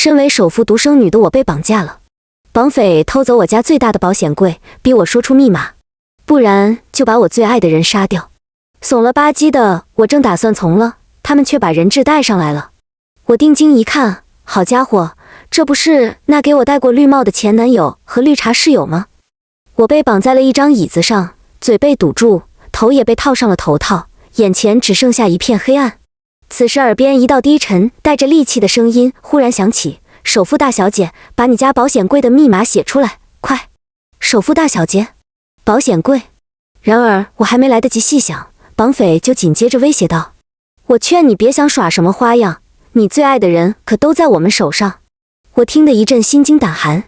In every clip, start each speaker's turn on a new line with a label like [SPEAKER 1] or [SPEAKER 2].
[SPEAKER 1] 身为首富独生女的我被绑架了，绑匪偷走我家最大的保险柜，逼我说出密码，不然就把我最爱的人杀掉。怂了吧唧的我正打算从了，他们却把人质带上来了。我定睛一看，好家伙，这不是那给我戴过绿帽的前男友和绿茶室友吗？我被绑在了一张椅子上，嘴被堵住，头也被套上了头套，眼前只剩下一片黑暗。此时耳边一道低沉带着戾气的声音忽然响起，首富大小姐，把你家保险柜的密码写出来，快！首富大小姐，保险柜。然而我还没来得及细想，绑匪就紧接着威胁道，我劝你别想耍什么花样，你最爱的人可都在我们手上。我听得一阵心惊胆寒，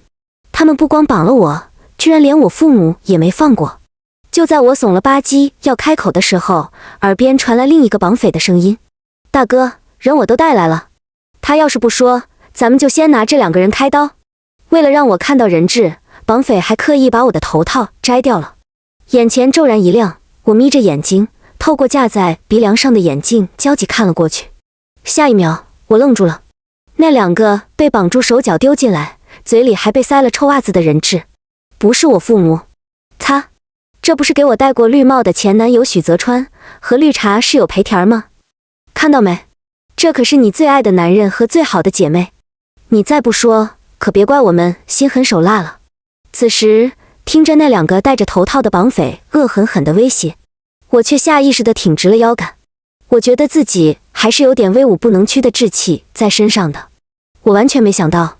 [SPEAKER 1] 他们不光绑了我，居然连我父母也没放过。就在我怂了吧唧要开口的时候，耳边传来另一个绑匪的声音，大哥，人我都带来了，他要是不说，咱们就先拿这2个人开刀。为了让我看到人质，绑匪还刻意把我的头套摘掉了。眼前骤然一亮，我眯着眼睛，透过架在鼻梁上的眼镜焦急看了过去。下一秒我愣住了，那2个被绑住手脚丢进来，嘴里还被塞了臭袜子的人质，不是我父母。擦，这不是给我戴过绿帽的前男友许泽川和绿茶室友裴田吗？看到没？这可是你最爱的男人和最好的姐妹，你再不说，可别怪我们心狠手辣了。此时听着那2个戴着头套的绑匪恶狠狠的威胁，我却下意识地挺直了腰杆。我觉得自己还是有点威武不能屈的志气在身上的。我完全没想到，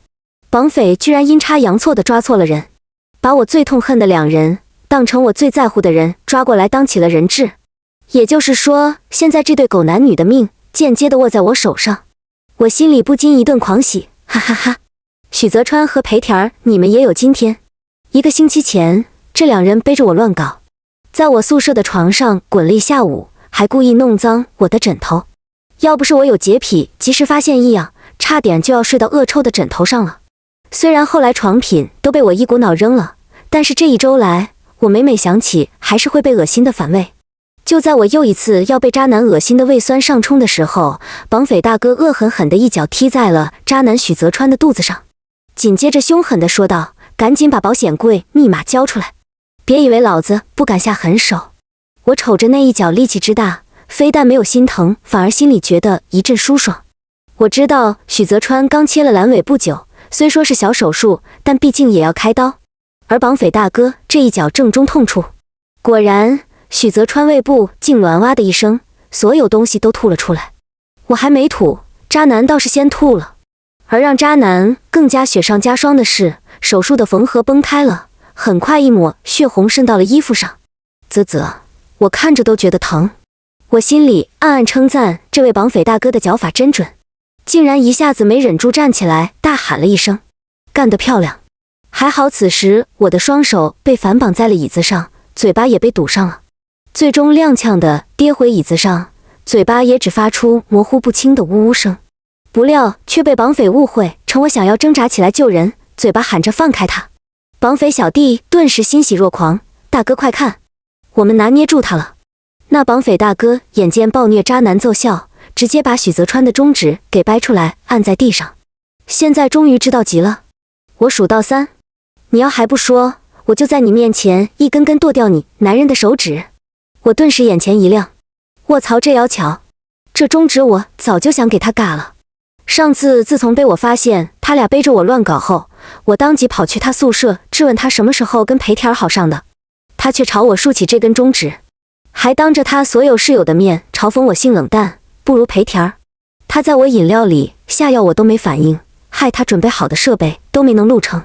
[SPEAKER 1] 绑匪居然阴差阳错地抓错了人，把我最痛恨的2人当成我最在乎的人抓过来当起了人质。也就是说，现在这对狗男女的命间接地握在我手上。我心里不禁一顿狂喜，哈哈哈！许泽川和裴田儿，你们也有今天。1个星期前，这2人背着我乱搞，在我宿舍的床上滚了一下午，还故意弄脏我的枕头。要不是我有洁癖，及时发现异样，差点就要睡到恶臭的枕头上了。虽然后来床品都被我一股脑扔了，但是这1周来，我每每想起还是会被恶心的反胃。就在我又一次要被渣男恶心的胃酸上冲的时候，绑匪大哥恶狠狠地一脚踢在了渣男许泽川的肚子上，紧接着凶狠地说道，赶紧把保险柜密码交出来，别以为老子不敢下狠手。我瞅着那一脚力气之大，非但没有心疼，反而心里觉得一阵舒爽。我知道许泽川刚切了阑尾不久，虽说是小手术，但毕竟也要开刀，而绑匪大哥这一脚正中痛处。果然许泽川胃部竟卵哇的一声，所有东西都吐了出来。我还没吐，渣男倒是先吐了。而让渣男更加雪上加霜的是，手术的缝合崩开了，很快一抹血红渗到了衣服上。啧啧，我看着都觉得疼。我心里暗暗称赞这位绑匪大哥的脚法真准，竟然一下子没忍住站起来大喊了一声，干得漂亮。还好此时我的双手被反绑在了椅子上，嘴巴也被堵上了，最终踉跄地跌回椅子上，嘴巴也只发出模糊不清的呜呜声。不料却被绑匪误会成我想要挣扎起来救人，嘴巴喊着放开他。绑匪小弟顿时欣喜若狂，大哥快看，我们拿捏住他了。那绑匪大哥眼见暴虐渣男奏效，直接把许泽川的中指给掰出来按在地上。现在终于知道急了，我数到3，你要还不说，我就在你面前一根根剁掉你男人的手指。我顿时眼前一亮，卧槽，这要巧，这中指我早就想给他嘎了。上次自从被我发现他俩背着我乱搞后，我当即跑去他宿舍质问他什么时候跟裴田好上的，他却朝我竖起这根中指，还当着他所有室友的面嘲讽我性冷淡，不如裴田。他在我饮料里下药我都没反应，害他准备好的设备都没能录成。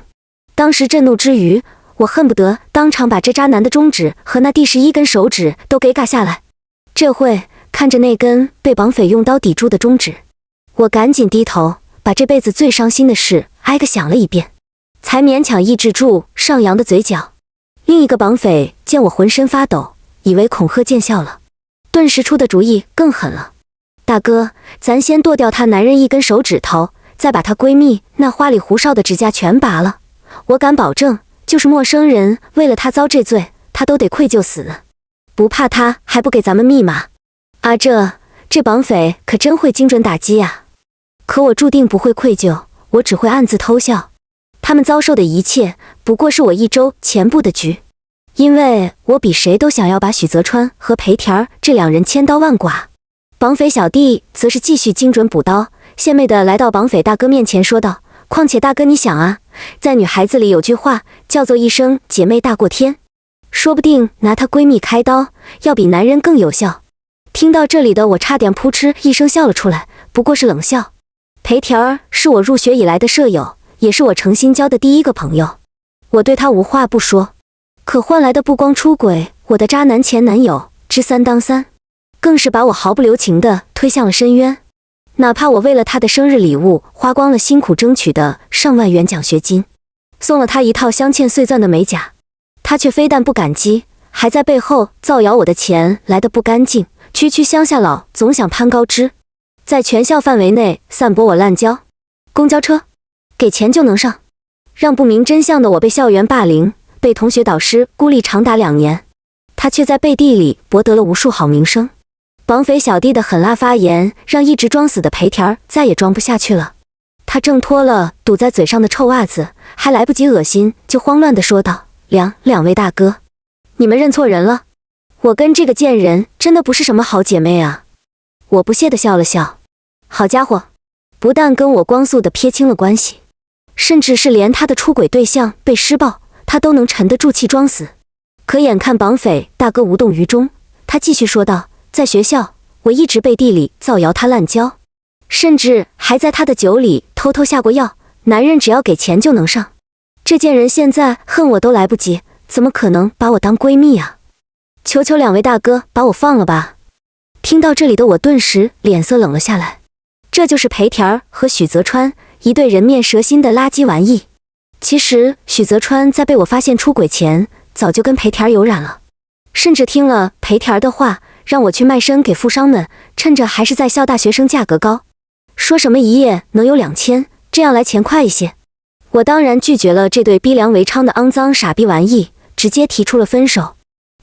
[SPEAKER 1] 当时震怒之余，我恨不得当场把这渣男的中指和那第11根手指都给嘎下来。这会看着那根被绑匪用刀抵住的中指，我赶紧低头把这辈子最伤心的事挨个想了一遍，才勉强抑制住上扬的嘴角。另一个绑匪见我浑身发抖，以为恐吓见效了，顿时出的主意更狠了。大哥，咱先剁掉他男人1根手指头，再把她闺蜜那花里胡哨的指甲全拔了。我敢保证，就是陌生人为了他遭这罪，他都得愧疚死。不怕他还不给咱们密码啊？这绑匪可真会精准打击呀！可我注定不会愧疚，我只会暗自偷笑。他们遭受的一切，不过是我1周前布的局。因为我比谁都想要把许泽川和裴田儿这2人千刀万剐。绑匪小弟则是继续精准补刀，献媚地来到绑匪大哥面前说道：“况且大哥你想啊，在女孩子里有句话叫做一声姐妹大过天，说不定拿她闺蜜开刀，要比男人更有效。”听到这里的我差点扑哧一声笑了出来，不过是冷笑。裴田儿是我入学以来的舍友，也是我诚心交的第一个朋友，我对他无话不说。可换来的不光出轨我的渣男前男友之3当3，更是把我毫不留情地推向了深渊。哪怕我为了他的生日礼物花光了辛苦争取的上万元奖学金，送了他一套镶嵌碎钻的美甲，他却非但不感激，还在背后造谣我的钱来得不干净，区区乡下佬总想攀高枝，在全校范围内散播我滥交。公交车给钱就能上，让不明真相的我被校园霸凌，被同学导师孤立长达2年，他却在背地里博得了无数好名声。绑匪小弟的狠辣发言让一直装死的裴田儿再也装不下去了，他挣脱了堵在嘴上的臭袜子，还来不及恶心就慌乱地说道：“两位大哥，你们认错人了，我跟这个贱人真的不是什么好姐妹啊。”我不屑地笑了笑，好家伙，不但跟我光速地撇清了关系，甚至是连他的出轨对象被施暴，他都能沉得住气装死。可眼看绑匪大哥无动于衷，他继续说道：“在学校，我一直背地里造谣他滥交，甚至还在他的酒里偷偷下过药，男人只要给钱就能上。这贱人现在恨我都来不及，怎么可能把我当闺蜜啊？求求两位大哥把我放了吧！”听到这里的我顿时脸色冷了下来。这就是裴田儿和许泽川一对人面蛇心的垃圾玩意。其实许泽川在被我发现出轨前，早就跟裴田儿有染了，甚至听了裴田儿的话，让我去卖身给富商们，趁着还是在校大学生价格高，说什么一夜能有2000，这样来钱快一些。我当然拒绝了这对逼良为娼的肮脏傻逼玩意，直接提出了分手。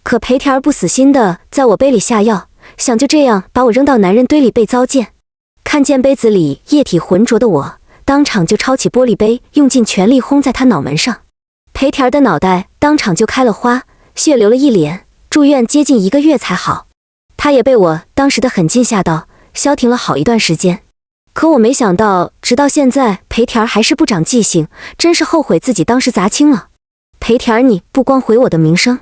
[SPEAKER 1] 可裴田儿不死心的在我杯里下药，想就这样把我扔到男人堆里被糟践。看见杯子里液体浑浊的我，当场就抄起玻璃杯，用尽全力轰在他脑门上。裴田儿的脑袋当场就开了花，血流了一脸，住院接近1个月才好。他也被我当时的狠劲吓到，消停了好一段时间。可我没想到，直到现在裴田儿还是不长记性，真是后悔自己当时砸青了。裴田儿，你不光毁我的名声，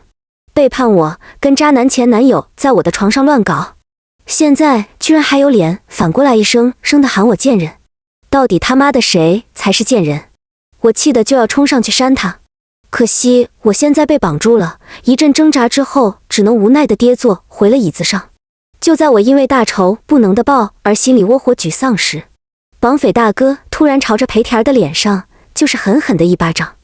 [SPEAKER 1] 背叛我，跟渣男前男友在我的床上乱搞，现在居然还有脸反过来一声声的喊我贱人，到底他妈的谁才是贱人？我气得就要冲上去扇他，可惜我现在被绑住了，一阵挣扎之后，只能无奈地跌坐回了椅子上。就在我因为大仇不能的报而心里窝火沮丧时，绑匪大哥突然朝着裴田儿的脸上就是狠狠的一巴掌，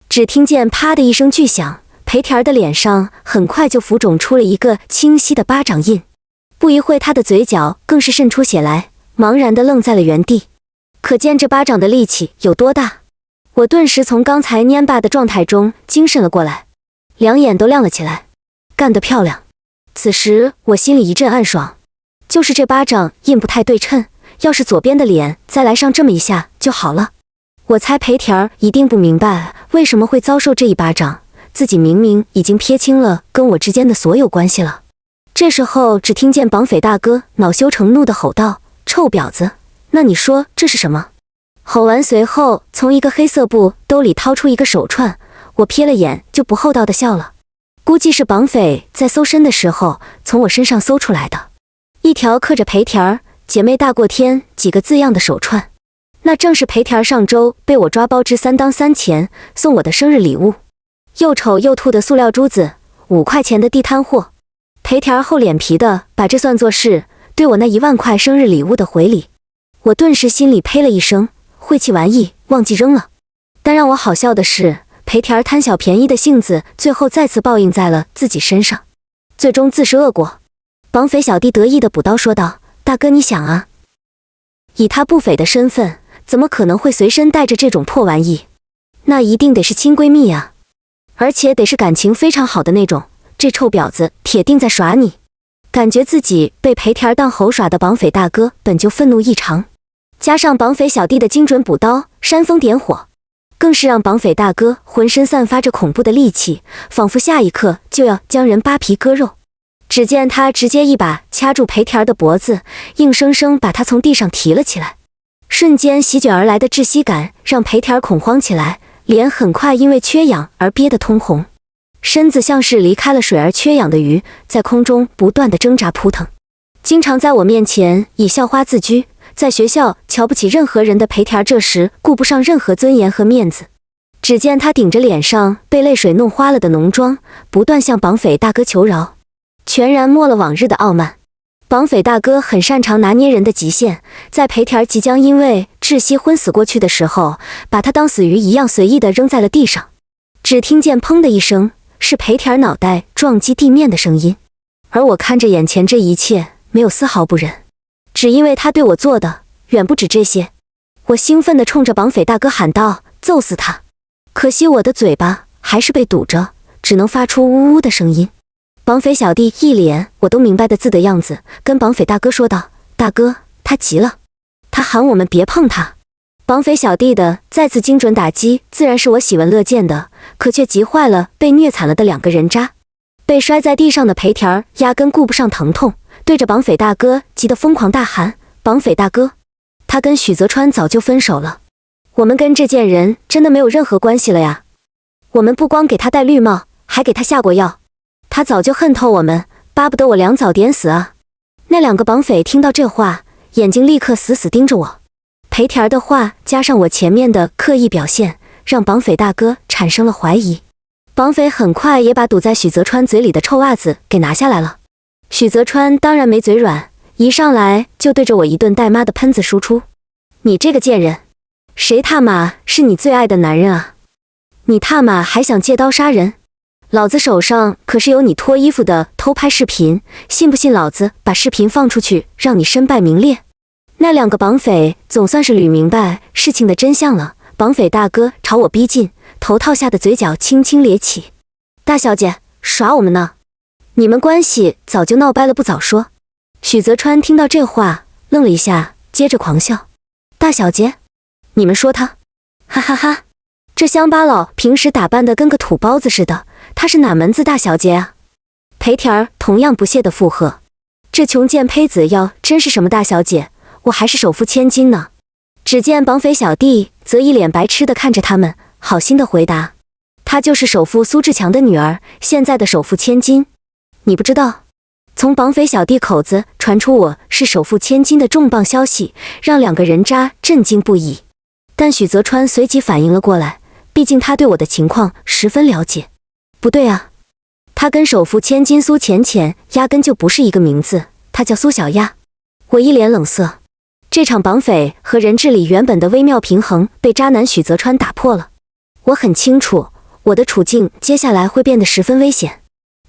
[SPEAKER 1] 只听见啪的一声巨响，裴田儿的脸上很快就浮肿出了一个清晰的巴掌印。不一会，他的嘴角更是渗出血来，茫然地愣在了原地。可见这巴掌的力气有多大。我顿时从刚才蔫巴的状态中精神了过来，两眼都亮了起来，干得漂亮。此时我心里一阵暗爽，就是这巴掌印不太对称，要是左边的脸再来上这么一下就好了。我猜裴田儿一定不明白为什么会遭受这一巴掌，自己明明已经撇清了跟我之间的所有关系了。这时候只听见绑匪大哥恼羞成怒地吼道：“臭婊子，那你说这是什么？”吼完随后从一个黑色布兜里掏出一个手串，我瞥了眼就不厚道地笑了。估计是绑匪在搜身的时候从我身上搜出来的，一条刻着裴田儿姐妹大过天几个字样的手串，那正是裴田儿上周被我抓包之3当3前送我的生日礼物。又丑又凸的塑料珠子，5块钱的地摊货。裴田儿厚脸皮的把这算作是对我那1万块生日礼物的回礼。我顿时心里呸了一声，晦气玩意忘记扔了。但让我好笑的是，裴田儿贪小便宜的性子最后再次报应在了自己身上，最终自食恶果。绑匪小弟得意的补刀说道：“大哥你想啊，以他不菲的身份，怎么可能会随身带着这种破玩意？那一定得是亲闺蜜啊，而且得是感情非常好的那种，这臭婊子铁定在耍你。”感觉自己被裴田儿当猴耍的绑匪大哥本就愤怒异常，加上绑匪小弟的精准补刀，煽风点火，更是让绑匪大哥浑身散发着恐怖的戾气，仿佛下一刻就要将人扒皮割肉。只见他直接一把掐住裴田的脖子，硬生生把他从地上提了起来。瞬间席卷而来的窒息感让裴田恐慌起来，脸很快因为缺氧而憋得通红，身子像是离开了水而缺氧的鱼，在空中不断的挣扎扑腾。经常在我面前以校花自居，在学校瞧不起任何人的裴田这时顾不上任何尊严和面子。只见他顶着脸上被泪水弄花了的浓妆，不断向绑匪大哥求饶，全然没了往日的傲慢。绑匪大哥很擅长拿捏人的极限，在裴田即将因为窒息昏死过去的时候，把他当死鱼一样随意地扔在了地上。只听见砰的一声，是裴田脑袋撞击地面的声音。而我看着眼前这一切，没有丝毫不忍，只因为他对我做的远不止这些。我兴奋地冲着绑匪大哥喊道：揍死他！可惜我的嘴巴还是被堵着，只能发出呜呜的声音。绑匪小弟一脸我都明白的字的样子，跟绑匪大哥说道：大哥，他急了，他喊我们别碰他。绑匪小弟的再次精准打击自然是我喜闻乐见的，可却急坏了被虐惨了的两个人渣。被摔在地上的裴田压根顾不上疼痛，对着绑匪大哥急得疯狂大喊：绑匪大哥，他跟许泽川早就分手了，我们跟这件人真的没有任何关系了呀！我们不光给他戴绿帽，还给他下过药，他早就恨透我们，巴不得我两早点死啊！那两个绑匪听到这话，眼睛立刻死死盯着我。裴田的话加上我前面的刻意表现，让绑匪大哥产生了怀疑。绑匪很快也把堵在许泽川嘴里的臭袜子给拿下来了。许泽川当然没嘴软，一上来就对着我一顿带妈的喷子输出：你这个贱人，谁他妈是你最爱的男人啊？你他妈还想借刀杀人？老子手上可是有你脱衣服的偷拍视频，信不信老子把视频放出去，让你身败名裂？那两个绑匪总算是捋明白事情的真相了。绑匪大哥朝我逼近，头套下的嘴角轻轻咧起：大小姐，耍我们呢？你们关系早就闹掰了，不早说。许泽川听到这话愣了一下，接着狂笑：大小姐，你们说他？哈哈哈，这乡巴佬平时打扮得跟个土包子似的，他是哪门子大小姐啊？裴田同样不屑地附和：这穷贱胚子要真是什么大小姐，我还是首富千金呢。只见绑匪小弟则一脸白痴地看着他们，好心地回答：她就是首富苏志强的女儿，现在的首富千金。你不知道？从绑匪小弟口子传出我是首富千金的重磅消息，让两个人渣震惊不已。但许泽川随即反应了过来，毕竟他对我的情况十分了解。不对啊，他跟首富千金苏浅浅压根就不是一个名字，他叫苏小丫。我一脸冷色，这场绑匪和人质里原本的微妙平衡被渣男许泽川打破了。我很清楚，我的处境接下来会变得十分危险。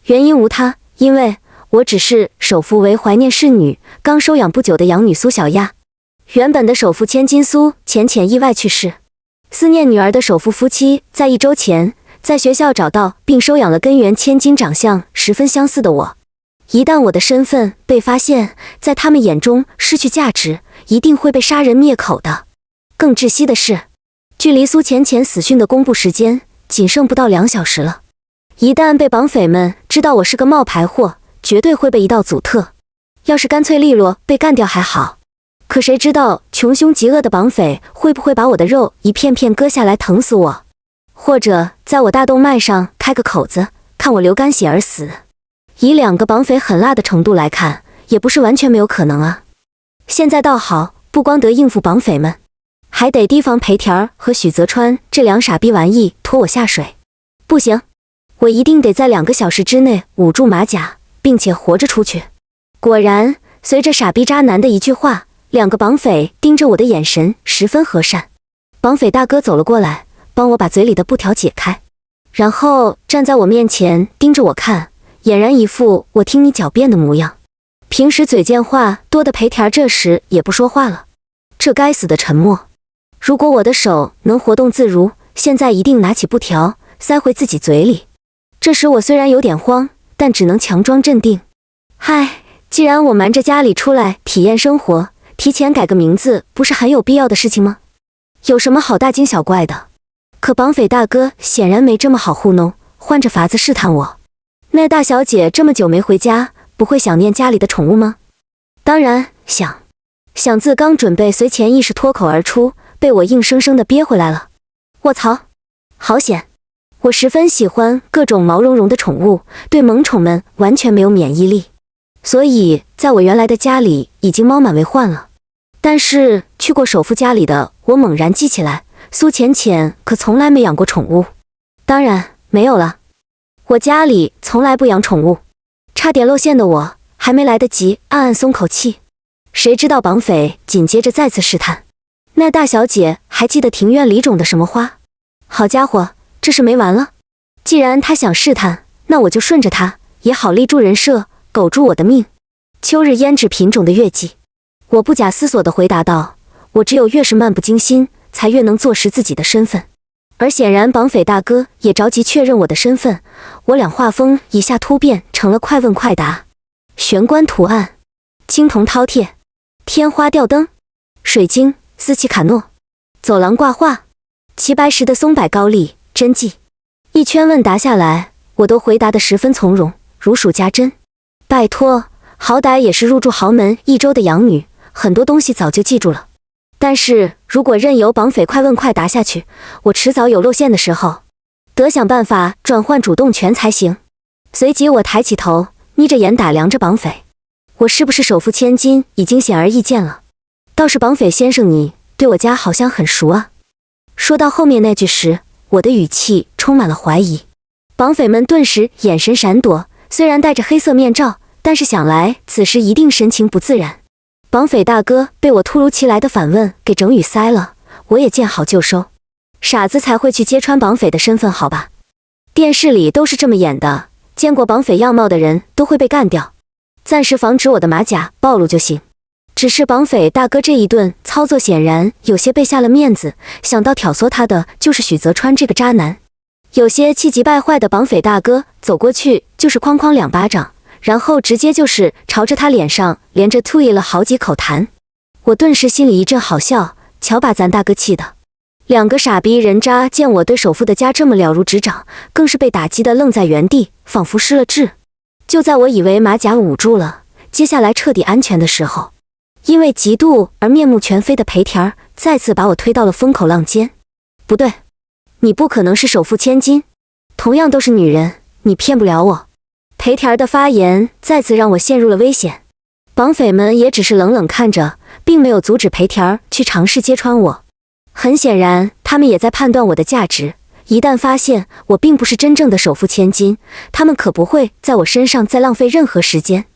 [SPEAKER 1] 原因无他，因为我只是首富为怀念侍女，刚收养不久的养女苏小丫。原本的首富千金苏浅浅意外去世，思念女儿的首富夫妻在1周前在学校找到并收养了根源千金长相十分相似的我。一旦我的身份被发现，在他们眼中失去价值，一定会被杀人灭口的。更窒息的是，距离苏浅浅死讯的公布时间仅剩不到2小时了。一旦被绑匪们知道我是个冒牌货，绝对会被一道祖特。要是干脆利落被干掉还好，可谁知道穷凶极恶的绑匪会不会把我的肉一片片割下来疼死我，或者在我大动脉上开个口子，看我流干血而死。以2个绑匪狠辣的程度来看，也不是完全没有可能啊。现在倒好，不光得应付绑匪们，还得提防裴田和许泽川这2傻逼玩意拖我下水。不行，我一定得在2个小时之内捂住马甲，并且活着出去。果然，随着傻逼渣男的一句话，2个绑匪盯着我的眼神十分和善。绑匪大哥走了过来，帮我把嘴里的布条解开，然后站在我面前盯着我看，俨然一副我听你狡辩的模样。平时嘴贱话多的裴田这时也不说话了，这该死的沉默。如果我的手能活动自如，现在一定拿起布条塞回自己嘴里。这时我虽然有点慌，但只能强装镇定。嗨，既然我瞒着家里出来体验生活，提前改个名字不是很有必要的事情吗？有什么好大惊小怪的？可绑匪大哥显然没这么好糊弄，换着法子试探我。那大小姐这么久没回家，不会想念家里的宠物吗？当然想。想字刚准备随潜意识脱口而出，被我硬生生地憋回来了。卧槽，好险！我十分喜欢各种毛茸茸的宠物，对萌宠们完全没有免疫力，所以在我原来的家里已经猫满为患了。但是去过首富家里的我猛然记起来，苏浅浅可从来没养过宠物。当然没有了，我家里从来不养宠物。差点露馅的我还没来得及暗暗松口气，谁知道绑匪紧接着再次试探。那大小姐还记得庭院里种的什么花？好家伙，这是没完了。既然她想试探，那我就顺着她，也好立住人设，苟住我的命。秋日胭脂品种的月季。我不假思索地回答道，我只有越是漫不经心，才越能坐实自己的身份。而显然绑匪大哥也着急确认我的身份，我俩画风一下突变成了快问快答。玄关图案，青铜饕餮，天花吊灯，水晶，斯奇卡诺，走廊挂画，齐白石的松柏高丽，真迹。一圈问答下来，我都回答得十分从容，如数家珍。拜托，好歹也是入住豪门1周的养女，很多东西早就记住了。但是如果任由绑匪快问快答下去，我迟早有露馅的时候，得想办法转换主动权才行。随即我抬起头，眯着眼打量着绑匪。我是不是首富千金已经显而易见了，倒是绑匪先生你对我家好像很熟啊。说到后面那句时，我的语气充满了怀疑。绑匪们顿时眼神闪躲，虽然戴着黑色面罩，但是想来此时一定神情不自然。绑匪大哥被我突如其来的反问给整语塞了，我也见好就收。傻子才会去揭穿绑匪的身份好吧？电视里都是这么演的，见过绑匪样貌的人都会被干掉，暂时防止我的马甲暴露就行。只是绑匪大哥这一顿操作显然有些被下了面子，想到挑唆他的就是许泽川这个渣男。有些气急败坏的绑匪大哥走过去就是哐哐2巴掌，然后直接就是朝着他脸上连着吐了好几口痰。我顿时心里一阵好笑，瞧把咱大哥气的。2个傻逼人渣见我对首富的家这么了如指掌，更是被打击得愣在原地，仿佛失了智。就在我以为马甲捂住了，接下来彻底安全的时候，因为嫉妒而面目全非的裴田儿再次把我推到了风口浪尖。不对，你不可能是首富千金，同样都是女人，你骗不了我。裴田儿的发言再次让我陷入了危险。绑匪们也只是冷冷看着，并没有阻止裴田儿去尝试揭穿我。很显然，他们也在判断我的价值。一旦发现我并不是真正的首富千金，他们可不会在我身上再浪费任何时间。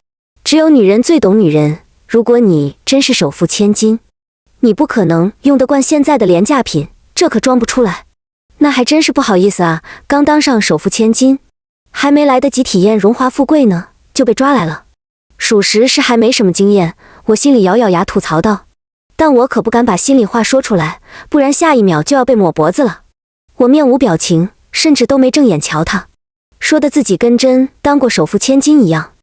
[SPEAKER 1] 只有女人最懂女人，如果你真是首富千金，你不可能用得惯现在的廉价品，这可装不出来。那还真是不好意思啊，刚当上首富千金，还没来得及体验荣华富贵呢，就被抓来了。属实是还没什么经验，我心里咬咬牙吐槽道。但我可不敢把心里话说出来，不然下一秒就要被抹脖子了。我面无表情，甚至都没正眼瞧他，说的自己跟真当过首富千金一样。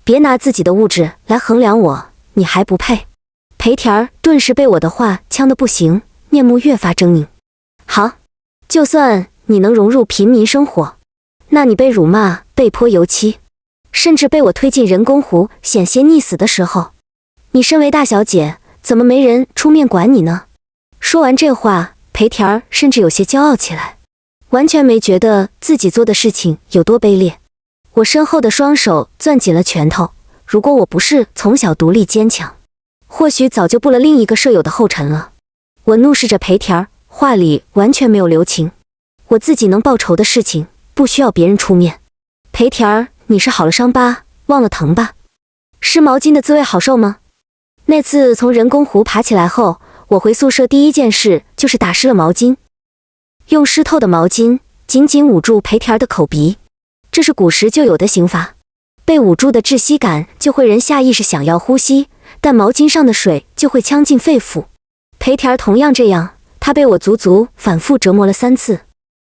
[SPEAKER 1] 别拿自己的物质来衡量我，你还不配。裴田儿顿时被我的话呛得不行，面目越发狰狞。好，就算你能融入平民生活，那你被辱骂、被泼油漆，甚至被我推进人工湖险些溺死的时候，你身为大小姐，怎么没人出面管你呢？说完这话，裴田儿甚至有些骄傲起来，完全没觉得自己做的事情有多卑劣。我身后的双手攥紧了拳头，如果我不是从小独立坚强，或许早就步了另一个舍友的后尘了。我怒视着裴田儿，话里完全没有留情。我自己能报仇的事情，不需要别人出面。裴田儿，你是好了伤疤忘了疼吧？湿毛巾的滋味好受吗？那次从人工湖爬起来后，我回宿舍第一件事就是打湿了毛巾，用湿透的毛巾紧紧捂住裴田儿的口鼻，这是古时就有的刑罚。被捂住的窒息感就会人下意识想要呼吸，但毛巾上的水就会呛进肺腑。裴田儿同样这样，他被我足足反复折磨了3次。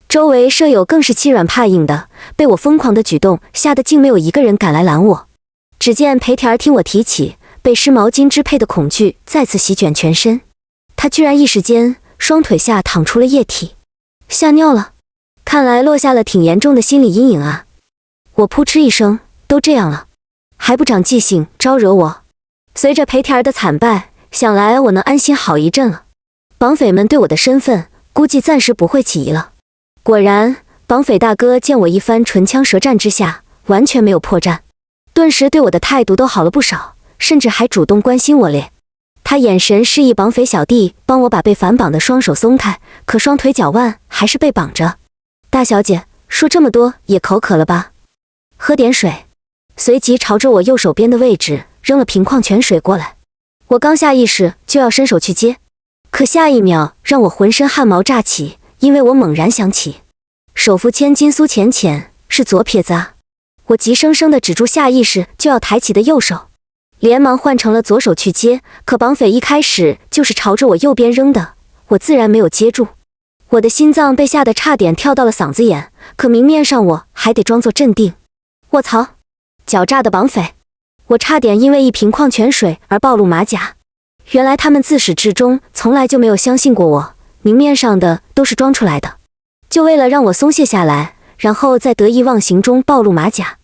[SPEAKER 1] 周围舍友更是欺软怕硬的，被我疯狂的举动吓得竟没有一个人敢来拦我。只见裴田儿听我提起，被湿毛巾支配的恐惧再次席卷全身。他居然一时间双腿下淌出了液体，吓尿了，看来落下了挺严重的心理阴影啊。我扑哧一声，都这样了，还不长记性，招惹我。随着裴田儿的惨败，想来我能安心好一阵了。绑匪们对我的身份估计暂时不会起疑了。果然，绑匪大哥见我一番唇枪舌战之下，完全没有破绽，顿时对我的态度都好了不少，甚至还主动关心我咧。他眼神示意绑匪小弟帮我把被反绑的双手松开，可双腿脚腕还是被绑着。大小姐，说这么多也口渴了吧？喝点水。随即朝着我右手边的位置扔了瓶矿泉水过来。我刚下意识就要伸手去接，可下一秒让我浑身汗毛炸起，因为我猛然想起，首富千金苏浅浅是左撇子啊！我急生生地止住下意识就要抬起的右手，连忙换成了左手去接，可绑匪一开始就是朝着我右边扔的，我自然没有接住。我的心脏被吓得差点跳到了嗓子眼，可明面上我还得装作镇定。卧槽！狡诈的绑匪！我差点因为一瓶矿泉水而暴露马甲。原来他们自始至终从来就没有相信过我，明面上的都是装出来的，就为了让我松懈下来，然后在得意忘形中暴露马甲。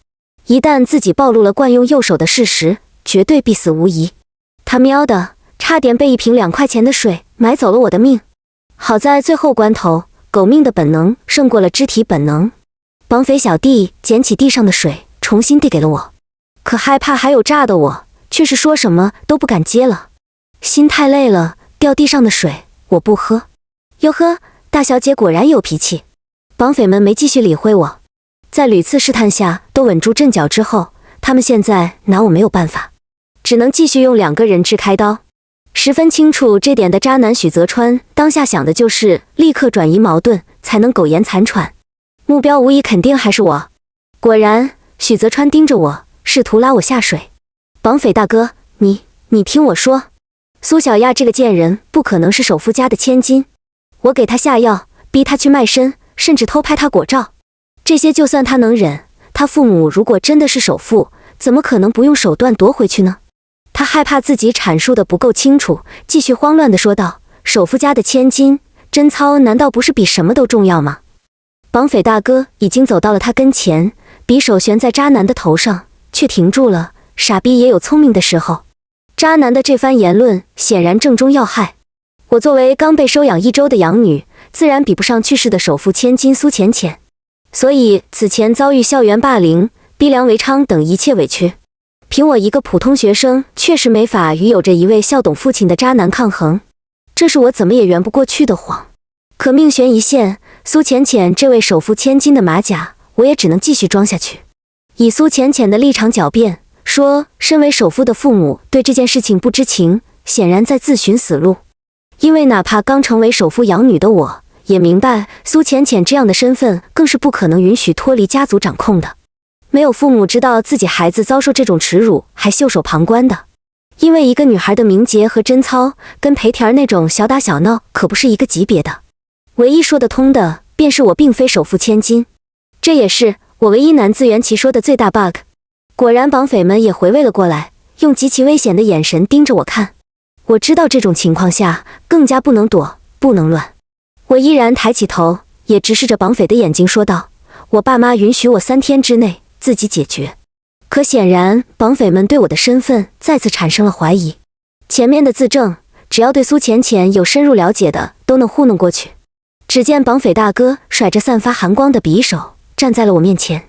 [SPEAKER 1] 一旦自己暴露了惯用右手的事实，绝对必死无疑。他喵的，差点被一瓶2块钱的水买走了我的命。好在最后关头，狗命的本能胜过了肢体本能。绑匪小弟捡起地上的水，重新递给了我。可害怕还有诈的我，却是说什么都不敢接了。心太累了，掉地上的水我不喝。哟呵，大小姐果然有脾气。绑匪们没继续理会我，在屡次试探下都稳住阵脚之后，他们现在拿我没有办法，只能继续用2个人质开刀。十分清楚这点的渣男许泽川当下想的就是立刻转移矛盾，才能苟延残喘。目标无疑肯定还是我。果然，许泽川盯着我，试图拉我下水。绑匪大哥，你听我说，苏小亚这个贱人不可能是首富家的千金，我给她下药，逼她去卖身，甚至偷拍她果照，这些就算她能忍，她父母如果真的是首富，怎么可能不用手段夺回去呢？他害怕自己阐述的不够清楚，继续慌乱地说道：首富家的千金，贞操难道不是比什么都重要吗？绑匪大哥已经走到了他跟前，匕首悬在渣男的头上，却停住了。傻逼也有聪明的时候。渣男的这番言论显然正中要害。我作为刚被收养1周的养女，自然比不上去世的首富千金苏浅浅，所以此前遭遇校园霸凌、逼良为娼等一切委屈，凭我一个普通学生确实没法与有着一位孝懂父亲的渣男抗衡，这是我怎么也圆不过去的谎。可命悬一线，苏浅浅这位首富千金的马甲，我也只能继续装下去。以苏浅浅的立场狡辩，说身为首富的父母对这件事情不知情，显然在自寻死路。因为哪怕刚成为首富养女的我，也明白苏浅浅这样的身份更是不可能允许脱离家族掌控的。没有父母知道自己孩子遭受这种耻辱还袖手旁观的，因为一个女孩的名节和贞操跟裴田那种小打小闹可不是一个级别的。唯一说得通的便是我并非首富千金，这也是我唯一难自圆其说的最大 bug。 果然绑匪们也回味了过来，用极其危险的眼神盯着我看。我知道这种情况下更加不能躲，不能乱。我依然抬起头，也直视着绑匪的眼睛说道：我爸妈允许我3天之内自己解决。可显然绑匪们对我的身份再次产生了怀疑。前面的自证，只要对苏浅浅有深入了解的都能糊弄过去。只见绑匪大哥甩着散发寒光的匕首站在了我面前。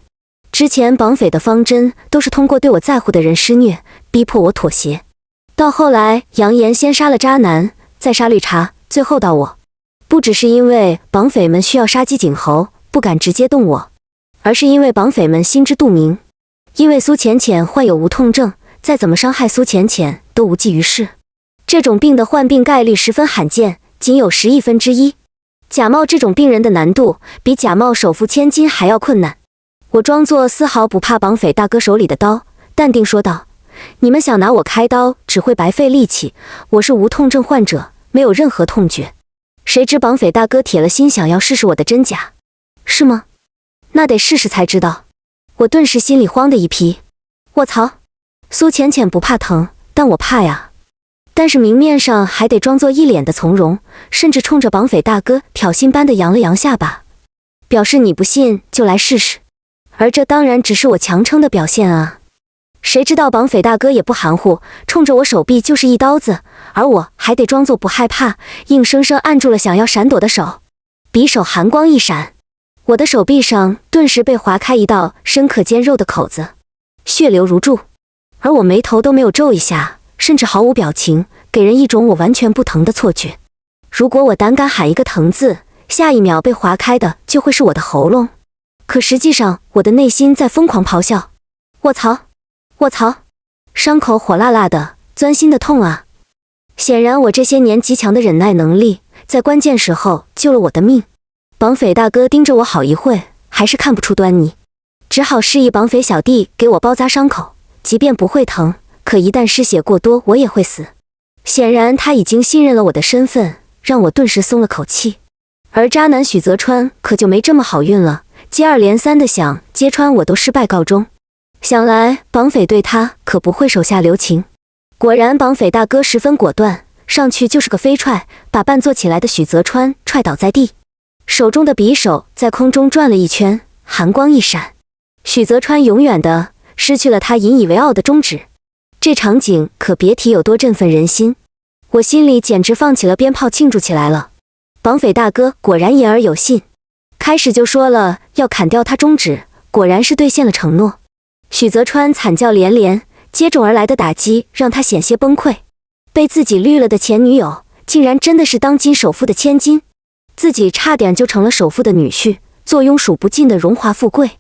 [SPEAKER 1] 之前绑匪的方针都是通过对我在乎的人施虐，逼迫我妥协，到后来扬言先杀了渣男，再杀绿茶，最后到我。不只是因为绑匪们需要杀鸡儆猴，不敢直接动我，而是因为绑匪们心知肚明，因为苏浅浅患有无痛症，再怎么伤害苏浅浅都无济于事。这种病的患病概率十分罕见，仅有10亿分之一。假冒这种病人的难度比假冒首富千金还要困难。我装作丝毫不怕绑匪大哥手里的刀，淡定说道：你们想拿我开刀只会白费力气，我是无痛症患者，没有任何痛觉。谁知绑匪大哥铁了心想要试试我的真假。是吗？那得试试才知道。我顿时心里慌的一批。卧槽，苏浅浅不怕疼，但我怕呀。但是明面上还得装作一脸的从容，甚至冲着绑匪大哥挑衅般的扬了扬下巴，表示你不信就来试试。而这当然只是我强撑的表现啊。谁知道绑匪大哥也不含糊，冲着我手臂就是一刀子，而我还得装作不害怕，硬生生按住了想要闪躲的手。匕首寒光一闪，我的手臂上顿时被划开一道深可见肉的口子，血流如注，而我眉头都没有皱一下，甚至毫无表情，给人一种我完全不疼的错觉。如果我胆敢喊一个疼字，下一秒被划开的就会是我的喉咙。可实际上我的内心在疯狂咆哮，卧槽卧槽，伤口火辣辣的，钻心的痛啊！显然我这些年极强的忍耐能力在关键时候救了我的命。绑匪大哥盯着我好一会，还是看不出端倪，只好示意绑匪小弟给我包扎伤口，即便不会疼，可一旦失血过多我也会死。显然他已经信任了我的身份，让我顿时松了口气。而渣男许泽川可就没这么好运了，接二连三的想揭穿我都失败告终。想来绑匪对他可不会手下留情。果然绑匪大哥十分果断，上去就是个飞踹，把半坐起来的许泽川踹倒在地，手中的匕首在空中转了一圈，寒光一闪，许泽川永远的失去了他引以为傲的宗旨。这场景可别提有多振奋人心，我心里简直放起了鞭炮庆祝起来了。绑匪大哥果然言而有信，开始就说了要砍掉他中指，果然是兑现了承诺。许泽川惨叫连连，接踵而来的打击让他险些崩溃。被自己绿了的前女友，竟然真的是当今首富的千金，自己差点就成了首富的女婿，坐拥数不尽的荣华富贵。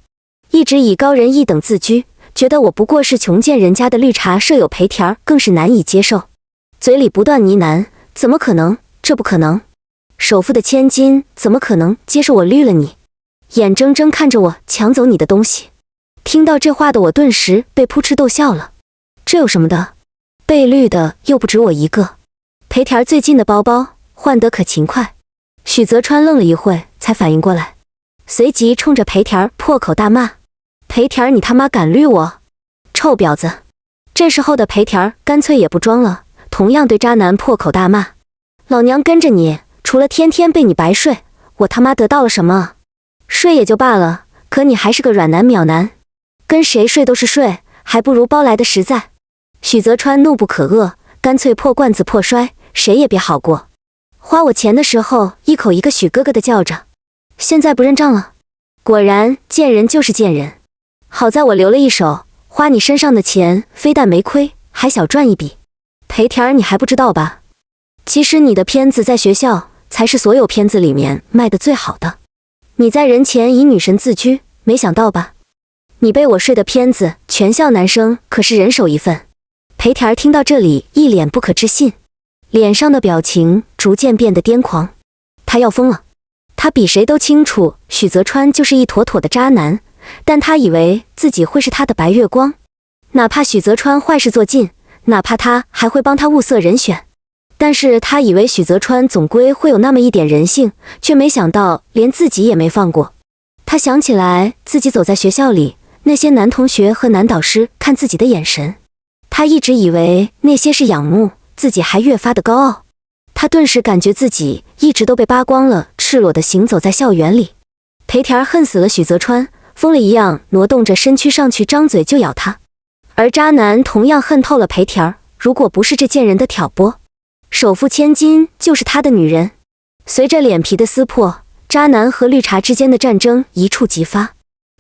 [SPEAKER 1] 一直以高人一等自居，觉得我不过是穷贱人家的绿茶舍友裴田更是难以接受，嘴里不断呢喃：怎么可能？这不可能！首富的千金怎么可能接受我绿了你？眼睁睁看着我抢走你的东西。听到这话的我顿时被扑哧逗笑了。这有什么的？被绿的又不止我一个。裴田最近的包包换得可勤快。许泽川愣了一会才反应过来，随即冲着裴田破口大骂：裴田，你他妈敢绿我！臭婊子！这时候的裴田干脆也不装了，同样对渣男破口大骂：老娘跟着你，除了天天被你白睡，我他妈得到了什么？睡也就罢了，可你还是个软男秒男，跟谁睡都是睡，还不如包来的实在。许泽川怒不可遏，干脆破罐子破摔，谁也别好过。花我钱的时候一口一个许哥哥的叫着，现在不认账了。果然贱人就是贱人，好在我留了一手，花你身上的钱非但没亏，还小赚一笔。裴田，你还不知道吧？其实你的片子在学校才是所有片子里面卖的最好的。你在人前以女神自居，没想到吧？你被我睡的片子，全校男生可是人手一份。裴田听到这里，一脸不可置信，脸上的表情逐渐变得癫狂。他要疯了。他比谁都清楚许泽川就是一妥妥的渣男，但他以为自己会是他的白月光，哪怕许泽川坏事做尽，哪怕他还会帮他物色人选。但是他以为许泽川总归会有那么一点人性，却没想到连自己也没放过。他想起来自己走在学校里，那些男同学和男导师看自己的眼神，他一直以为那些是仰慕，自己还越发的高傲。他顿时感觉自己一直都被扒光了，赤裸地行走在校园里。裴田恨死了许泽川，疯了一样挪动着身躯上去，张嘴就咬他。而渣男同样恨透了裴田，如果不是这贱人的挑拨，首富千金就是他的女人。随着脸皮的撕破，渣男和绿茶之间的战争一触即发，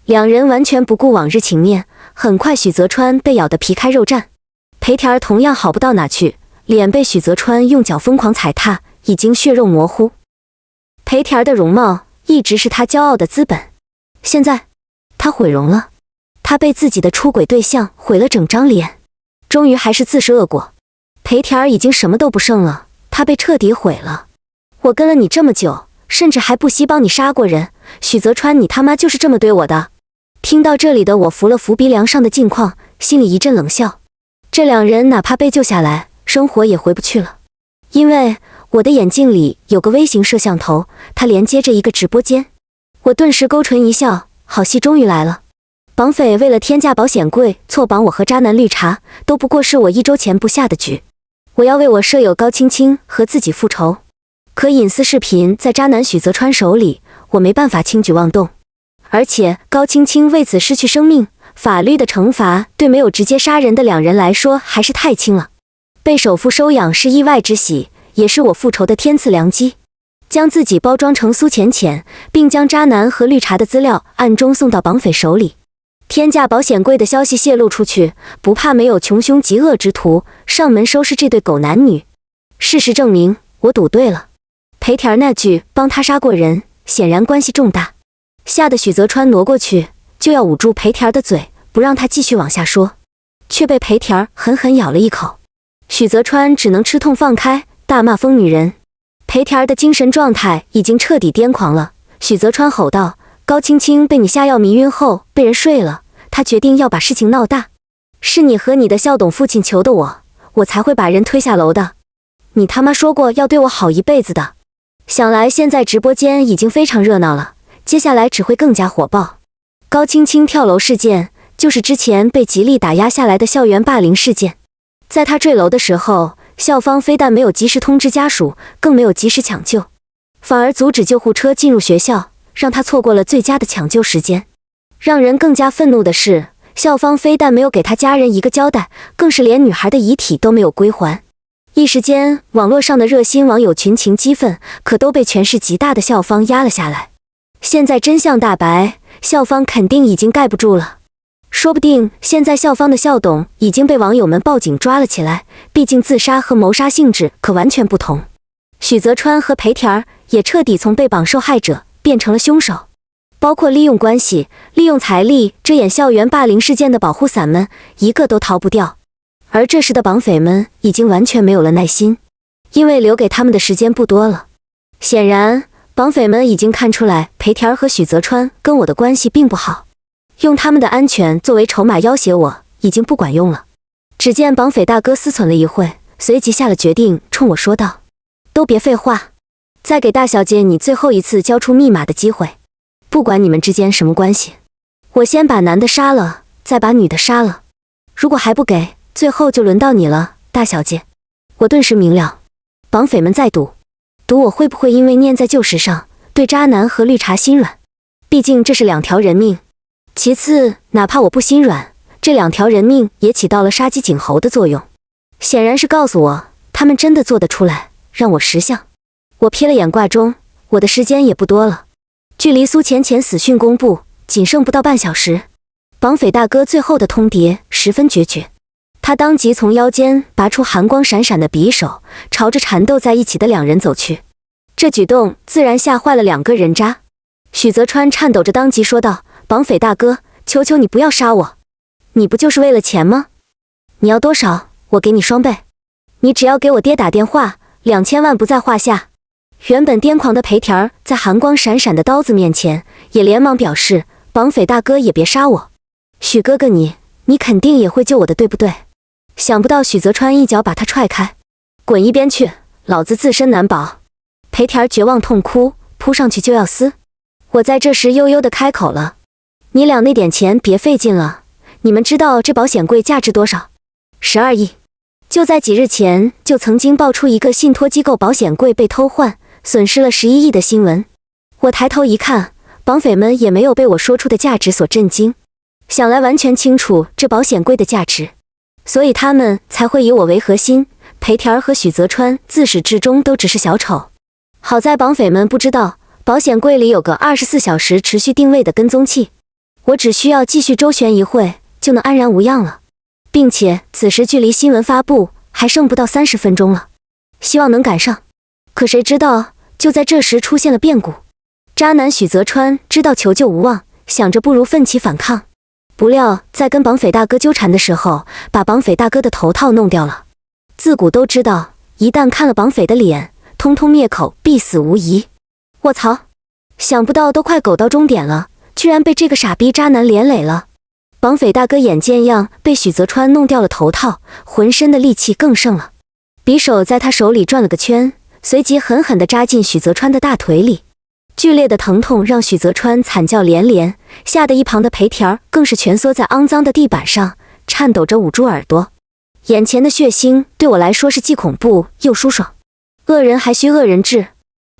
[SPEAKER 1] 两人完全不顾往日情面。很快许泽川被咬得皮开肉绽，裴田同样好不到哪去，脸被许泽川用脚疯狂踩踏，已经血肉模糊。裴田的容貌一直是他骄傲的资本，现在他毁容了，他被自己的出轨对象毁了整张脸，终于还是自食恶果。裴田已经什么都不剩了，他被彻底毁了。我跟了你这么久，甚至还不惜帮你杀过人，许泽川，你他妈就是这么对我的？听到这里的我扶了扶鼻梁上的镜框，心里一阵冷笑。这两人哪怕被救下来，生活也回不去了。因为我的眼镜里有个微型摄像头，它连接着一个直播间。我顿时勾唇一笑，好戏终于来了。绑匪为了天价保险柜错绑我和渣男绿茶，都不过是我1周前布下的局。我要为我舍友高青青和自己复仇，可隐私视频在渣男许泽川手里，我没办法轻举妄动。而且高青青为此失去生命，法律的惩罚对没有直接杀人的2人来说还是太轻了。被首富收养是意外之喜，也是我复仇的天赐良机。将自己包装成苏浅浅，并将渣男和绿茶的资料暗中送到绑匪手里。天价保险柜的消息泄露出去，不怕没有穷凶极恶之徒上门收拾这对狗男女。事实证明，我赌对了。裴田那句帮他杀过人，显然关系重大，吓得许泽川挪过去，就要捂住裴田的嘴，不让他继续往下说，却被裴田狠狠咬了一口。许泽川只能吃痛放开，大骂疯女人。裴田的精神状态已经彻底癫狂了。许泽川吼道：“高青青被你下药迷晕后被人睡了，他决定要把事情闹大。是你和你的校董父亲求的我才会把人推下楼的。你他妈说过要对我好一辈子的。想来现在直播间已经非常热闹了，接下来只会更加火爆。高青青跳楼事件就是之前被极力打压下来的校园霸凌事件。在他坠楼的时候，校方非但没有及时通知家属，更没有及时抢救，反而阻止救护车进入学校，让他错过了最佳的抢救时间。让人更加愤怒的是，校方非但没有给他家人一个交代，更是连女孩的遗体都没有归还。一时间，网络上的热心网友群情激愤，可都被权势极大的校方压了下来。现在真相大白，校方肯定已经盖不住了。说不定现在校方的校董已经被网友们报警抓了起来，毕竟自杀和谋杀性质可完全不同。许泽川和裴田也彻底从被绑受害者变成了凶手，包括利用关系、利用财力遮掩校园霸凌事件的保护伞们，一个都逃不掉。而这时的绑匪们已经完全没有了耐心，因为留给他们的时间不多了。显然，绑匪们已经看出来裴田和许泽川跟我的关系并不好，用他们的安全作为筹码要挟我已经不管用了。只见绑匪大哥思忖了一会，随即下了决定，冲我说道：“都别废话，再给大小姐你最后一次交出密码的机会。不管你们之间什么关系，我先把男的杀了，再把女的杀了。如果还不给，最后就轮到你了，大小姐。”我顿时明了，绑匪们在赌我会不会因为念在旧时上，对渣男和绿茶心软。毕竟这是2条人命。其次，哪怕我不心软，这2条人命也起到了杀鸡儆猴的作用，显然是告诉我，他们真的做得出来，让我识相。我瞥了眼挂钟，我的时间也不多了，距离苏浅浅死讯公布仅剩不到半小时。绑匪大哥最后的通牒十分决绝，他当即从腰间拔出寒光闪闪的匕首，朝着缠斗在一起的2人走去。这举动自然吓坏了2个人渣。许泽川颤抖着当即说道：“绑匪大哥，求求你不要杀我，你不就是为了钱吗？你要多少，我给你双倍。你只要给我爹打电话，2000万不在话下。”原本癫狂的裴田在寒光闪闪的刀子面前，也连忙表示：“绑匪大哥也别杀我，许哥哥你肯定也会救我的，对不对？”想不到许泽川一脚把他踹开：“滚一边去，老子自身难保。”裴田绝望痛哭，扑上去就要撕。我在这时悠悠地开口了：“你俩那点钱别费劲了，你们知道这保险柜价值多少？12亿。就在几日前，就曾经爆出一个信托机构保险柜被偷换，损失了11亿的新闻。”我抬头一看，绑匪们也没有被我说出的价值所震惊，想来完全清楚这保险柜的价值，所以他们才会以我为核心。裴田和许泽川自始至终都只是小丑。好在绑匪们不知道，保险柜里有个24小时持续定位的跟踪器，我只需要继续周旋一会就能安然无恙了，并且此时距离新闻发布还剩不到30分钟了，希望能赶上。可谁知道，就在这时出现了变故。渣男许泽川知道求救无望，想着不如奋起反抗，不料在跟绑匪大哥纠缠的时候，把绑匪大哥的头套弄掉了。自古都知道，一旦看了绑匪的脸，通通灭口，必死无疑。卧槽！想不到都快狗到终点了，居然被这个傻逼渣男连累了。绑匪大哥眼见样被许泽川弄掉了头套，浑身的戾气更盛了，匕首在他手里转了个圈，随即狠狠地扎进许泽川的大腿里。剧烈的疼痛让许泽川惨叫连连，吓得一旁的裴田更是蜷缩在肮脏的地板上，颤抖着捂住耳朵。眼前的血腥对我来说是既恐怖又舒爽。恶人还需恶人治，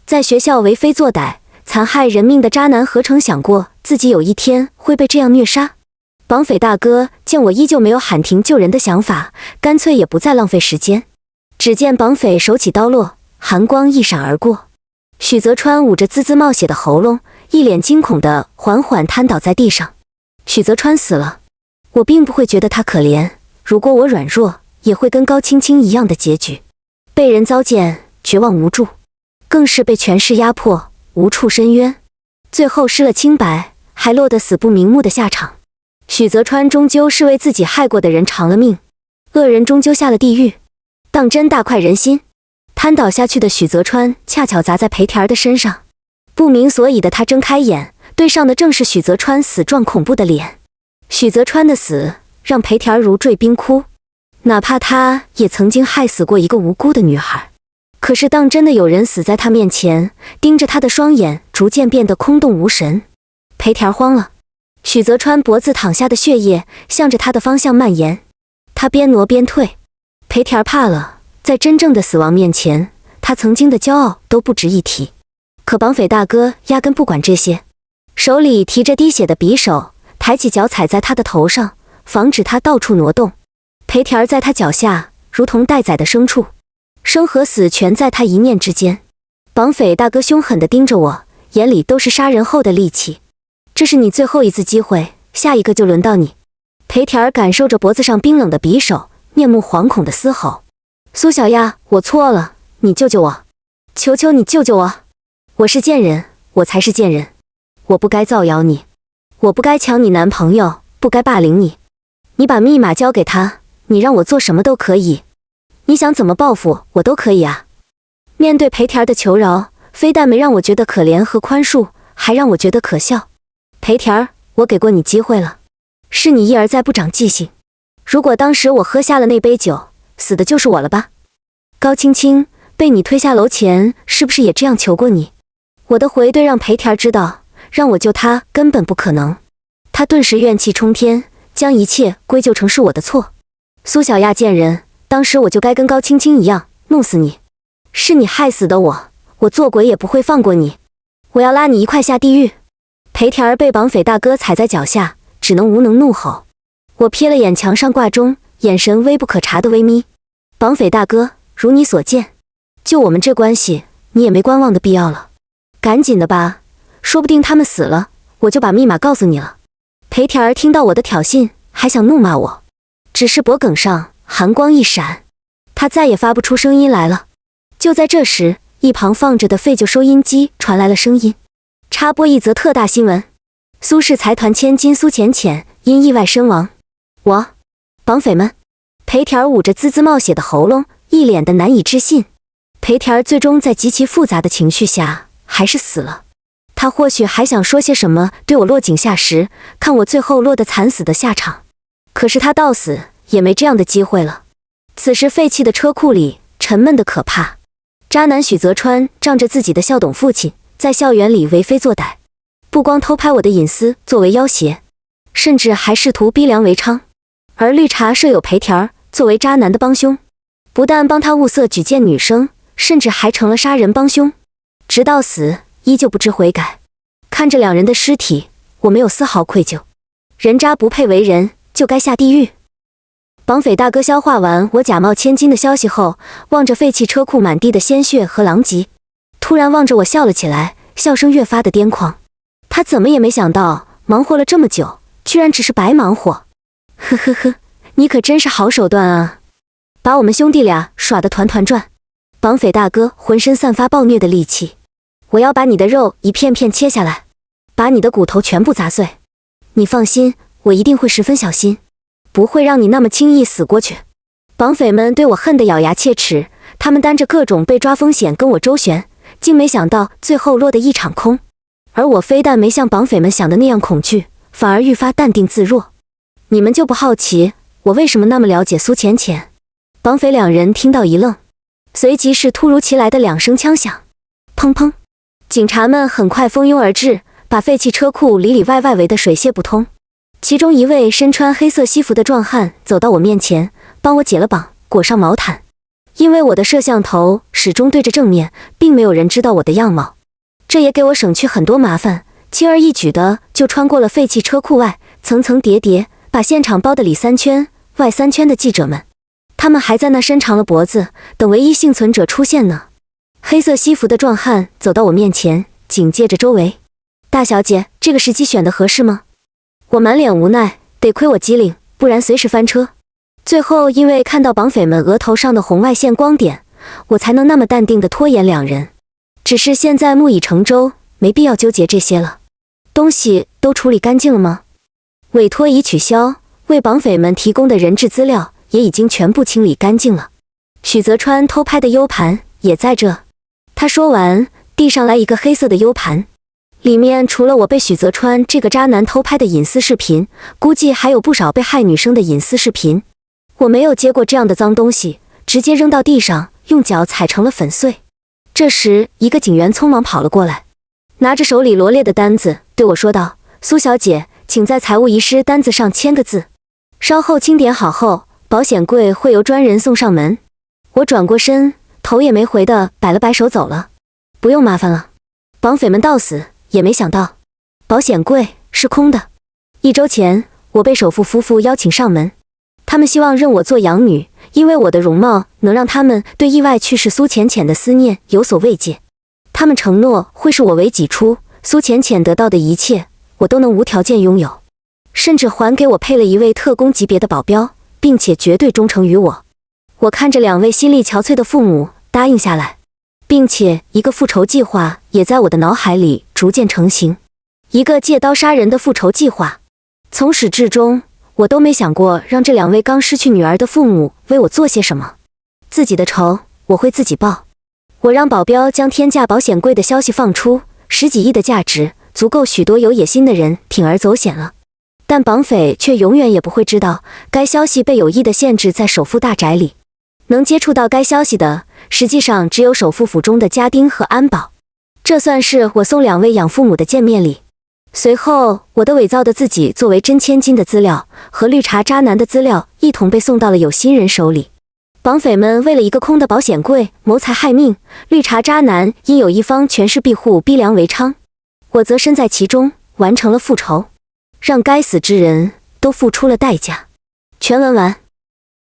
[SPEAKER 1] 在学校为非作歹、残害人命的渣男，何曾想过自己有一天会被这样虐杀？绑匪大哥见我依旧没有喊停救人的想法，干脆也不再浪费时间。只见绑匪手起刀落，寒光一闪而过。许泽川捂着滋滋冒血的喉咙，一脸惊恐地缓缓瘫倒在地上。许泽川死了，我并不会觉得他可怜，如果我软弱，也会跟高青青一样的结局，被人糟践，绝望无助，更是被权势压迫，无处伸冤，最后失了清白，还落得死不瞑目的下场。许泽川终究是为自己害过的人偿了命，恶人终究下了地狱，当真大快人心。瘫倒下去的许泽川恰巧砸在裴田的身上，不明所以的他睁开眼，对上的正是许泽川死状恐怖的脸。许泽川的死让裴田如坠冰窟，哪怕他也曾经害死过一个无辜的女孩，可是当真的有人死在他面前，盯着他的双眼逐渐变得空洞无神，裴田慌了。许泽川脖子淌下的血液向着他的方向蔓延，他边挪边退。裴田怕了，在真正的死亡面前，他曾经的骄傲都不值一提。可绑匪大哥压根不管这些，手里提着滴血的匕首，抬起脚踩在他的头上，防止他到处挪动。裴田在他脚下如同待宰的牲畜，生和死全在他一念之间。绑匪大哥凶狠地盯着我，眼里都是杀人后的戾气。这是你最后一次机会，下一个就轮到你。裴田感受着脖子上冰冷的匕首，面目惶恐地嘶吼：苏小亚，我错了，你救救我，求求你救救我！我是贱人，我才是贱人，我不该造谣你，我不该抢你男朋友，不该霸凌你。你把密码交给他，你让我做什么都可以，你想怎么报复我都可以啊。面对裴田的求饶，非但没让我觉得可怜和宽恕，还让我觉得可笑。裴田，我给过你机会了，是你一而再不长记性。如果当时我喝下了那杯酒，死的就是我了吧？高青青被你推下楼前，是不是也这样求过你？我的回对让裴田知道，让我救他根本不可能。他顿时怨气冲天，将一切归咎成是我的错。苏小亚贱人，当时我就该跟高青青一样，弄死你。是你害死的我，我做鬼也不会放过你。我要拉你一块下地狱。裴田被绑匪大哥踩在脚下，只能无能怒吼。我瞥了眼墙上挂钟，眼神微不可察的微眯。绑匪大哥，如你所见，就我们这关系，你也没观望的必要了。赶紧的吧，说不定他们死了，我就把密码告诉你了。裴田听到我的挑衅，还想怒骂我，只是脖颈上寒光一闪，他再也发不出声音来了。就在这时，一旁放着的废旧收音机传来了声音。插播一则特大新闻：苏氏财团千金苏浅浅因意外身亡。绑匪们！裴田捂着滋滋冒血的喉咙，一脸的难以置信。裴田最终在极其复杂的情绪下，还是死了。他或许还想说些什么，对我落井下石，看我最后落得惨死的下场。可是他到死也没这样的机会了。此时废弃的车库里，沉闷的可怕。渣男许泽川仗着自己的校董父亲，在校园里为非作歹，不光偷拍我的隐私作为要挟，甚至还试图逼良为娼。而绿茶舍友裴田作为渣男的帮凶，不但帮他物色举荐女生，甚至还成了杀人帮凶，直到死依旧不知悔改。看着两人的尸体，我没有丝毫愧疚。人渣不配为人，就该下地狱。绑匪大哥消化完我假冒千金的消息后，望着废弃车库满地的鲜血和狼藉，突然望着我笑了起来，笑声越发的癫狂。他怎么也没想到，忙活了这么久，居然只是白忙活。呵呵呵，你可真是好手段啊，把我们兄弟俩耍得团团转。绑匪大哥浑身散发暴虐的戾气，我要把你的肉一片片切下来，把你的骨头全部砸碎。你放心，我一定会十分小心，不会让你那么轻易死过去。绑匪们对我恨得咬牙切齿，他们担着各种被抓风险跟我周旋，竟没想到最后落得一场空。而我非但没像绑匪们想的那样恐惧，反而愈发淡定自若。你们就不好奇我为什么那么了解苏浅浅？绑匪两人听到一愣，随即是突如其来的两声枪响，砰砰，警察们很快蜂拥而至，把废弃车库里里外外围得水泄不通。其中一位身穿黑色西服的壮汉走到我面前，帮我解了绑，裹上毛毯。因为我的摄像头始终对着正面，并没有人知道我的样貌，这也给我省去很多麻烦，轻而易举的就穿过了废弃车库外，层层叠叠，把现场包得里3圈外3圈的记者们。他们还在那伸长了脖子，等唯一幸存者出现呢。黑色西服的壮汉走到我面前，警戒着周围。大小姐，这个时机选得合适吗？我满脸无奈，得亏我机灵，不然随时翻车。最后因为看到绑匪们额头上的红外线光点，我才能那么淡定地拖延2人。只是现在木已成舟，没必要纠结这些了。东西都处理干净了吗？委托已取消，为绑匪们提供的人质资料也已经全部清理干净了。许泽川偷拍的 U 盘也在这。他说完，递上来一个黑色的 U 盘，里面除了我被许泽川这个渣男偷拍的隐私视频，估计还有不少被害女生的隐私视频。我没有接过这样的脏东西，直接扔到地上，用脚踩成了粉碎。这时，一个警员匆忙跑了过来，拿着手里罗列的单子，对我说道：“苏小姐，请在财务遗失单子上签个字，稍后清点好后，保险柜会由专人送上门。”我转过身，头也没回的摆了摆手走了。不用麻烦了。绑匪们到死也没想到，保险柜是空的。1周前，我被首富夫妇邀请上门，他们希望认我做养女，因为我的容貌能让他们对意外去世苏浅浅的思念有所慰藉。他们承诺会视我为己出，苏浅浅得到的一切，我都能无条件拥有，甚至还给我配了一位特工级别的保镖，并且绝对忠诚于我。我看着2位心力憔悴的父母答应下来，并且一个复仇计划也在我的脑海里逐渐成型，一个借刀杀人的复仇计划。从始至终，我都没想过让这2位刚失去女儿的父母为我做些什么。自己的仇我会自己报。我让保镖将天价保险柜的消息放出，10几亿的价值足够许多有野心的人铤而走险了。但绑匪却永远也不会知道，该消息被有意地限制在首富大宅里。能接触到该消息的，实际上只有首富府中的家丁和安保。这算是我送2位养父母的见面礼。随后，我的伪造的自己作为真千金的资料和绿茶渣男的资料一同被送到了有心人手里。绑匪们为了一个空的保险柜谋财害命，绿茶渣男因有一方权势庇护逼良为娼，我则身在其中，完成了复仇，让该死之人都付出了代价。全文完。